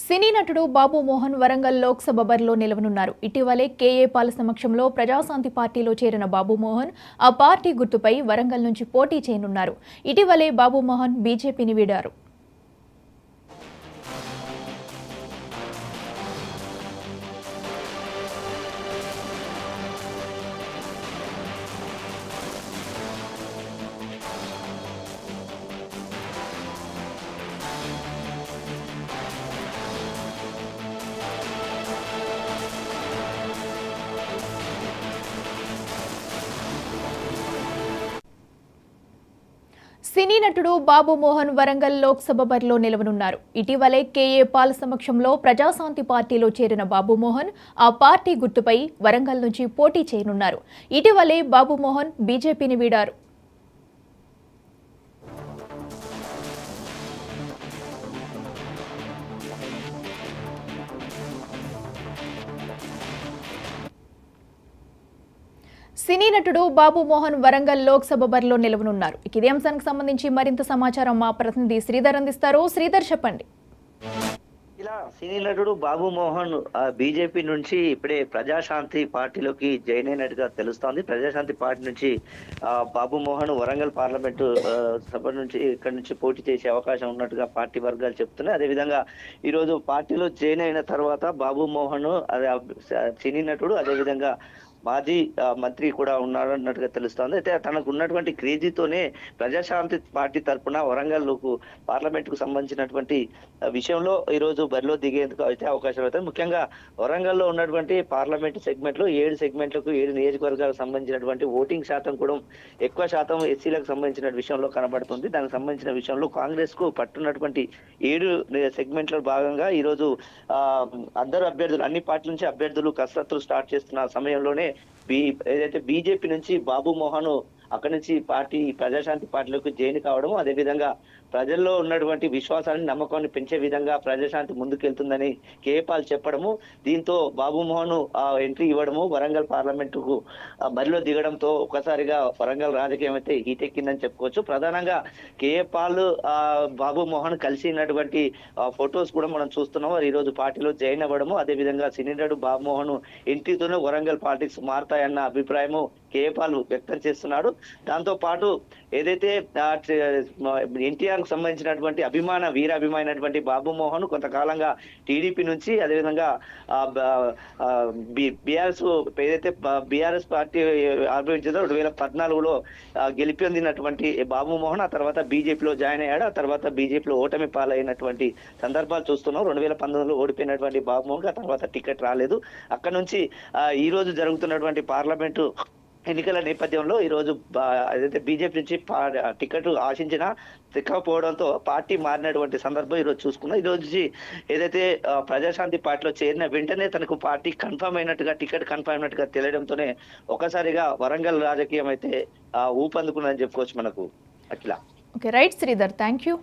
సినీ నటుడు బాబు మోహన్ వరంగల్ లోక్సభ బరిలో నిలవనున్నారు. ఇటీవలే కేఏ పాల్ సమక్షంలో ప్రజాశాంతి పార్టీలో చేరిన బాబు మోహన్ ఆ పార్టీ గుర్తుపై వరంగల్ నుంచి పోటీ చేయనున్నారు. ఇటీవలే బాబు మోహన్ బీజేపీని వీడారు. సినీ నటుడు బాబు మోహన్ వరంగల్ లోక్సభ బరిలో నిలవనున్నారు. ఇటీవలే కేఏ పాల్ సమక్షంలో ప్రజాశాంతి పార్టీలో చేరిన బాబు మోహన్ ఆ పార్టీ గుర్తుపై వరంగల్ నుంచి పోటీ చేయనున్నారు. ఇటీవలే బాబు మోహన్ బీజేపీని వీడారు. సినీ నటుడు బాబు మోహన్ వరంగల్ లోక్సభ బరిలో నిలవనున్నారు. ఇదే అంశానికి సంబంధించి మరింత సమాచారం మా ప్రతినిధి శ్రీధర్ అందిస్తారు. శ్రీధర్, చెప్పండి. ఇలా సినీ నటుడు బాబు మోహన్ బీజేపీ నుంచి ఇప్పుడే ప్రజాశాంతి పార్టీలోకి జాయిన్ అయినట్టుగా తెలుస్తోంది. ప్రజాశాంతి పార్టీ నుంచి బాబు మోహన్ వరంగల్ పార్లమెంటు సభ నుంచి ఇక్కడ నుంచి పోటీ చేసే అవకాశం ఉన్నట్టుగా పార్టీ వర్గాలు చెప్తున్నాయి. అదేవిధంగా ఈ రోజు పార్టీలో జాయిన్ అయిన తర్వాత బాబు మోహన్ సినీ నటుడు అదేవిధంగా మాజీ మంత్రి కూడా ఉన్నాడు అన్నట్టుగా తెలుస్తోంది. అయితే తనకు ఉన్నటువంటి క్రేజీతోనే ప్రజాశాంతి పార్టీ తరఫున వరంగల్ పార్లమెంట్ కు సంబంధించినటువంటి విషయంలో ఈ రోజు బరిలో దిగేందుకు అయితే అవకాశం అవుతుంది. ముఖ్యంగా వరంగల్లో ఉన్నటువంటి పార్లమెంట్ సెగ్మెంట్లు 7 సెగ్మెంట్లకు 7 నియోజకవర్గాలకు సంబంధించినటువంటి ఓటింగ్ శాతం కూడా ఎక్కువ శాతం ఎస్సీలకు సంబంధించిన విషయంలో కనబడుతుంది. దానికి సంబంధించిన విషయంలో కాంగ్రెస్ కు పట్టున్నటువంటి 7 సెగ్మెంట్ల భాగంగా ఈ రోజు అందరు అభ్యర్థులు అన్ని పార్టీల నుంచి అభ్యర్థులు కసరత్తులు స్టార్ట్ చేస్తున్న సమయంలోనే ఏదైతే బీజేపీ నుంచి బాబు మోహన్ అక్కడి నుంచి ప్రజాశాంతి పార్టీలోకి జాయిన్ కావడం, అదేవిధంగా ప్రజల్లో ఉన్నటువంటి విశ్వాసాన్ని నమ్మకాన్ని పెంచే విధంగా ప్రజాశాంతి ముందుకెళ్తుందని కేపాల్ చెప్పడము, దీంతో బాబు మోహన్ ఎంట్రీ ఇవ్వడము, వరంగల్ పార్లమెంటుకు బరిలో దిగడంతో ఒకసారిగా వరంగల్ రాజకీయం అయితే హీటెక్కిందని చెప్పుకోవచ్చు. ప్రధానంగా కేపాల్ బాబు మోహన్ కలిసినటువంటి ఫొటోస్ కూడా మనం చూస్తున్నాం. ఈ రోజు పార్టీలో జాయిన్ అవ్వడము, అదేవిధంగా సినీ నటుడు బాబు మోహన్ ఎంట్రీతోనే వరంగల్ పాలిటిక్స్ మారతాయన్న అభిప్రాయము కేపాల్ వ్యక్తం చేస్తున్నాడు. దాంతో పాటు ఏదైతే ఎన్టీఆర్ కు సంబంధించినటువంటి వీరాభిమానటువంటి బాబు మోహన్ కొంతకాలంగా టీడీపీ నుంచి అదేవిధంగా బీఆర్ఎస్ పార్టీ ఆవిర్భవించిందో 2014లో గెలిపొందినటువంటి బాబు మోహన్ ఆ తర్వాత బీజేపీలో జాయిన్ అయ్యాడు. ఆ తర్వాత బీజేపీలో ఓటమి పాలైనటువంటి సందర్భాలు చూస్తున్నాం. 2019లో ఓడిపోయినటువంటి బాబు మోహన్ ఆ తర్వాత టికెట్ రాలేదు. అక్కడ నుంచి ఈ రోజు జరుగుతున్నటువంటి పార్లమెంటు ఎన్నికల నేపథ్యంలో ఈ రోజు ఏదైతే బీజేపీ నుంచి టికెట్ ఆశించినా తిక్కకపోవడంతో పార్టీ మారినటువంటి సందర్భం ఈ రోజు చూసుకున్నాం. ఈ రోజు ఏదైతే ప్రజాశాంతి పార్టీలో చేరిన వెంటనే తనకు పార్టీ కన్ఫర్మ్ అయినట్టుగా టికెట్ కన్ఫర్మ్ అయినట్టుగా తెలియడంతోనే ఒకసారిగా వరంగల్ రాజకీయం అయితే ఊపందుకుందని చెప్పుకోవచ్చు మనకు. అట్లా okay, right Sridhar, thank you.